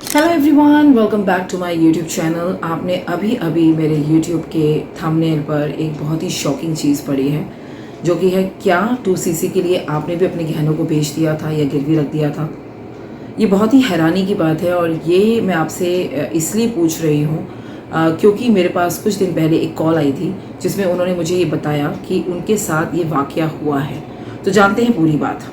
Hello everyone, welcome back to my YouTube channel. आपने अभी अभी मेरे यूट्यूब के थंबनेल पर एक बहुत ही शॉकिंग चीज़ पढ़ी है, जो कि है क्या 2cc के लिए आपने भी अपने गहनों को बेच दिया था या गिरवी रख दिया था। ये बहुत ही हैरानी की बात है और ये मैं आपसे इसलिए पूछ रही हूँ क्योंकि मेरे पास कुछ दिन पहले एक कॉल आई थी जिसमें उन्होंने मुझे ये बताया कि उनके साथ ये वाक़या हुआ है। तो जानते हैं पूरी बात।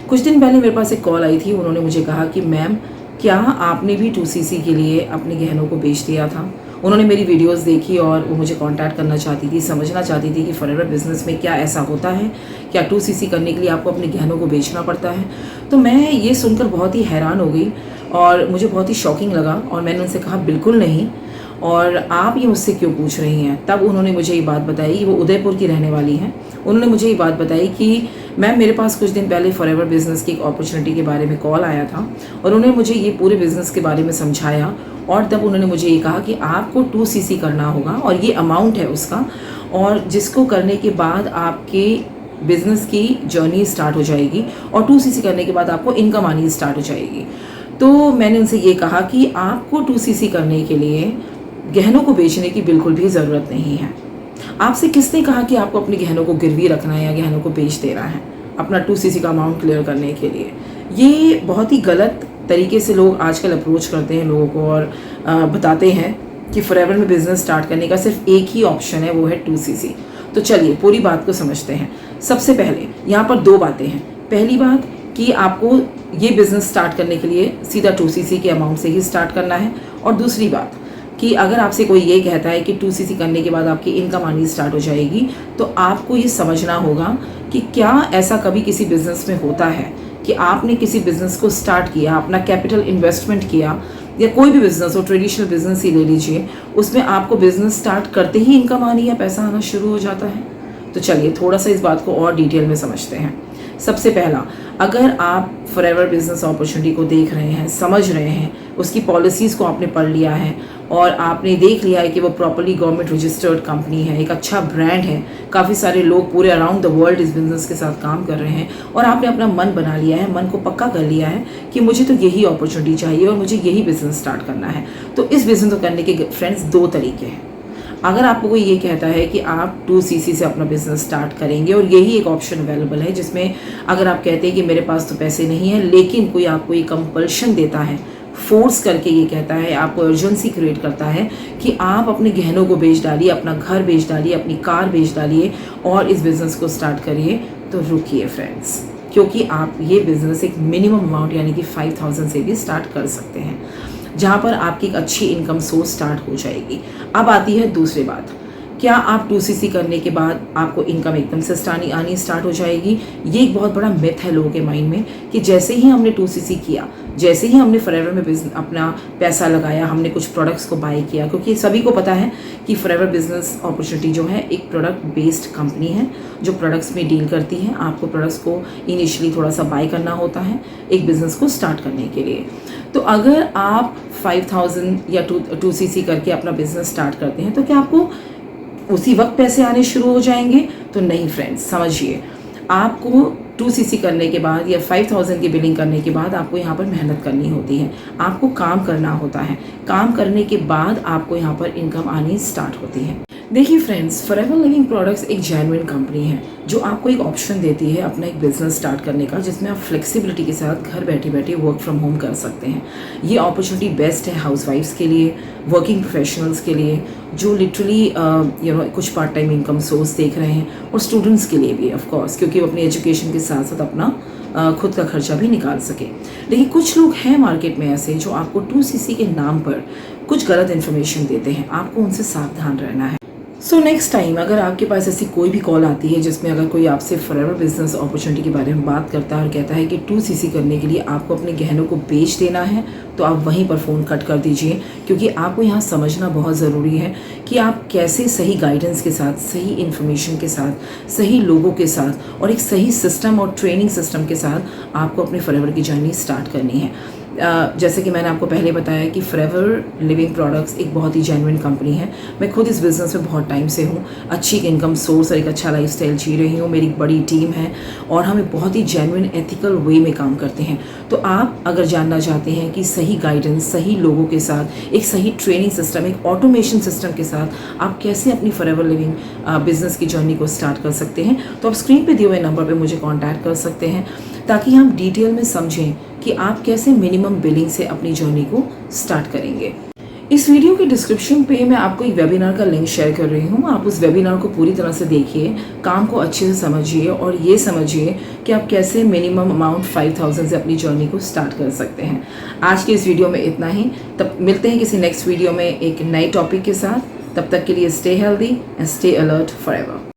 कुछ दिन पहले मेरे पास एक कॉल आई थी। उन्होंने मुझे कहा कि मैम, क्या आपने भी 2cc के लिए अपने गहनों को बेच दिया था। उन्होंने मेरी वीडियोस देखी और वो मुझे कांटेक्ट करना चाहती थी, समझना चाहती थी कि फॉरएवर बिजनेस में क्या ऐसा होता है, क्या 2cc करने के लिए आपको अपने गहनों को बेचना पड़ता है। तो मैं ये सुनकर बहुत ही हैरान हो गई और मुझे बहुत ही शॉकिंग लगा और मैंने उनसे कहा बिल्कुल नहीं, और आप ये मुझसे क्यों पूछ रही हैं। तब उन्होंने मुझे ये बात बताई, वो उदयपुर की रहने वाली हैं। उन्होंने मुझे ये बात बताई कि मैम, मेरे पास कुछ दिन पहले फॉरएवर बिजनेस की एक अपॉर्चुनिटी के बारे में कॉल आया था और उन्होंने मुझे ये पूरे बिजनेस के बारे में समझाया और तब उन्होंने मुझे ये कहा कि आपको 2cc करना होगा और ये अमाउंट है उसका, और जिसको करने के बाद आपके बिजनेस की जर्नी स्टार्ट हो जाएगी और 2cc करने के बाद आपको इनकम आनी स्टार्ट हो जाएगी। तो मैंने उनसे ये कहा कि आपको 2cc करने के लिए गहनों को बेचने की बिल्कुल भी ज़रूरत नहीं है। आपसे किसने कहा कि आपको अपने गहनों को गिरवी रखना है या गहनों को बेच देना है अपना 2cc का अमाउंट क्लियर करने के लिए। ये बहुत ही गलत तरीके से लोग आजकल अप्रोच करते हैं लोगों को और बताते हैं कि फॉरएवर में बिजनेस स्टार्ट करने का सिर्फ एक ही ऑप्शन है, वो है 2cc। तो चलिए पूरी बात को समझते हैं। सबसे पहले यहाँ पर दो बातें हैं। पहली बात कि आपको ये बिज़नेस स्टार्ट करने के लिए सीधा 2cc के अमाउंट से ही स्टार्ट करना है, और दूसरी बात कि अगर आपसे कोई ये कहता है कि 2cc करने के बाद आपकी इनकम आनी स्टार्ट हो जाएगी, तो आपको ये समझना होगा कि क्या ऐसा कभी किसी बिज़नेस में होता है कि आपने किसी बिज़नेस को स्टार्ट किया, अपना कैपिटल इन्वेस्टमेंट किया, या कोई भी बिज़नेस हो, ट्रेडिशनल बिज़नेस ही ले लीजिए, उसमें आपको बिज़नेस स्टार्ट करते ही इनकम आनी या पैसा आना शुरू हो जाता है। तो चलिए थोड़ा सा इस बात को और डिटेल में समझते हैं। सबसे पहला, अगर आप फॉरएवर बिजनेस अपॉर्चुनिटी को देख रहे हैं, समझ रहे हैं, उसकी पॉलिसीज़ को आपने पढ़ लिया है और आपने देख लिया है कि वो प्रॉपर्ली गवर्नमेंट रजिस्टर्ड कंपनी है, एक अच्छा ब्रांड है, काफ़ी सारे लोग पूरे अराउंड द वर्ल्ड इस बिज़नेस के साथ काम कर रहे हैं, और आपने अपना मन बना लिया है, मन को पक्का कर लिया है कि मुझे तो यही अपॉर्चुनिटी चाहिए और मुझे यही बिज़नेस स्टार्ट करना है। तो इस बिज़नेस को करने के फ्रेंड्स दो तरीके हैं। अगर आपको कोई ये कहता है कि आप 2cc से अपना बिज़नेस स्टार्ट करेंगे और यही एक ऑप्शन अवेलेबल है, जिसमें अगर आप कहते हैं कि मेरे पास तो पैसे नहीं है, लेकिन कोई आपको ये कंपल्शन देता है, फोर्स करके ये कहता है, आपको अर्जेंसी क्रिएट करता है कि आप अपने गहनों को बेच डालिए, अपना घर बेच डालिए, अपनी कार बेच डालिए और इस बिज़नेस को स्टार्ट करिए, तो रुकिए फ्रेंड्स, क्योंकि आप ये बिज़नेस एक मिनिमम अमाउंट यानी कि 5000 से भी स्टार्ट कर सकते हैं, जहाँ पर आपकी एक अच्छी इनकम सोर्स स्टार्ट हो जाएगी। अब आती है दूसरी बात, क्या आप 2cc करने के बाद आपको इनकम एकदम से आनी स्टार्ट हो जाएगी। ये एक बहुत बड़ा मिथ है लोगों के माइंड में कि जैसे ही हमने 2cc किया, जैसे ही हमने फॉरएवर में अपना पैसा लगाया, हमने कुछ प्रोडक्ट्स को बाय किया, क्योंकि सभी को पता है कि फॉरएवर बिजनेस अपॉर्चुनिटी जो है एक प्रोडक्ट बेस्ड कंपनी है जो प्रोडक्ट्स में डील करती है। आपको प्रोडक्ट्स को इनिशियली थोड़ा सा बाय करना होता है एक बिज़नेस को स्टार्ट करने के लिए। तो अगर आप 5000 या 2cc करके अपना बिज़नेस स्टार्ट करते हैं, तो क्या आपको उसी वक्त पैसे आने शुरू हो जाएंगे? तो नहीं फ्रेंड्स, समझिए, आपको 2cc करने के बाद या 5000 की बिलिंग करने के बाद आपको यहाँ पर मेहनत करनी होती है, आपको काम करना होता है। काम करने के बाद आपको यहाँ पर इनकम आनी स्टार्ट होती है। देखिए फ्रेंड्स, फॉरएवर लिविंग प्रोडक्ट्स एक जेन्युइन कंपनी है जो आपको एक ऑप्शन देती है अपना एक बिजनेस स्टार्ट करने का, जिसमें आप फ्लेक्सिबिलिटी के साथ घर बैठे बैठे वर्क फ्रॉम होम कर सकते हैं। ये अपॉर्चुनिटी बेस्ट है हाउसवाइफ्स के लिए, वर्किंग प्रोफेशनल्स के लिए, जो लिटरली कुछ पार्ट टाइम इनकम सोर्स देख रहे हैं, और स्टूडेंट्स के लिए भी ऑफ कोर्स, क्योंकि वो अपनी एजुकेशन के साथ साथ अपना खुद का खर्चा भी निकाल सके। लेकिन कुछ लोग हैं मार्केट में ऐसे जो आपको 2cc के नाम पर कुछ गलत इन्फॉर्मेशन देते हैं, आपको उनसे सावधान रहना है। सो नेक्स्ट टाइम अगर आपके पास ऐसी कोई भी कॉल आती है जिसमें अगर कोई आपसे फॉरएवर बिजनेस अपॉर्चुनिटी के बारे में बात करता है और कहता है कि 2cc करने के लिए आपको अपने गहनों को बेच देना है, तो आप वहीं पर फ़ोन कट कर दीजिए, क्योंकि आपको यहाँ समझना बहुत ज़रूरी है कि आप कैसे सही गाइडेंस के साथ, सही इन्फॉर्मेशन के साथ, सही लोगों के साथ और एक सही सिस्टम और ट्रेनिंग सिस्टम के साथ आपको अपने फॉरएवर की जर्नी स्टार्ट करनी है। जैसे कि मैंने आपको पहले बताया कि फॉरएवर लिविंग प्रोडक्ट्स एक बहुत ही जेन्युइन कंपनी है। मैं खुद इस बिज़नेस में बहुत टाइम से हूँ, अच्छी इनकम सोर्स और एक अच्छा लाइफस्टाइल जी रही हूँ। मेरी बड़ी टीम है और हम एक बहुत ही जेन्युइन एथिकल वे में काम करते हैं। तो आप अगर जानना चाहते हैं कि सही गाइडेंस, सही लोगों के साथ, एक सही ट्रेनिंग सिस्टम, एक ऑटोमेशन सिस्टम के साथ आप कैसे अपनी फॉरएवर लिविंग बिजनेस की जर्नी को स्टार्ट कर सकते हैं, तो आप स्क्रीन पे दिए हुए नंबर पे मुझे कांटेक्ट कर सकते हैं, ताकि हम डिटेल में समझें कि आप कैसे मिनिमम बिलिंग से अपनी जर्नी को स्टार्ट करेंगे। इस वीडियो के डिस्क्रिप्शन पे मैं आपको एक वेबिनार का लिंक शेयर कर रही हूँ। आप उस वेबिनार को पूरी तरह से देखिए, काम को अच्छे से समझिए और ये समझिए कि आप कैसे मिनिमम अमाउंट 5000 से अपनी जर्नी को स्टार्ट कर सकते हैं। आज के इस वीडियो में इतना ही। तब मिलते हैं किसी नेक्स्ट वीडियो में एक नए टॉपिक के साथ। तब तक के लिए stay healthy and stay alert forever.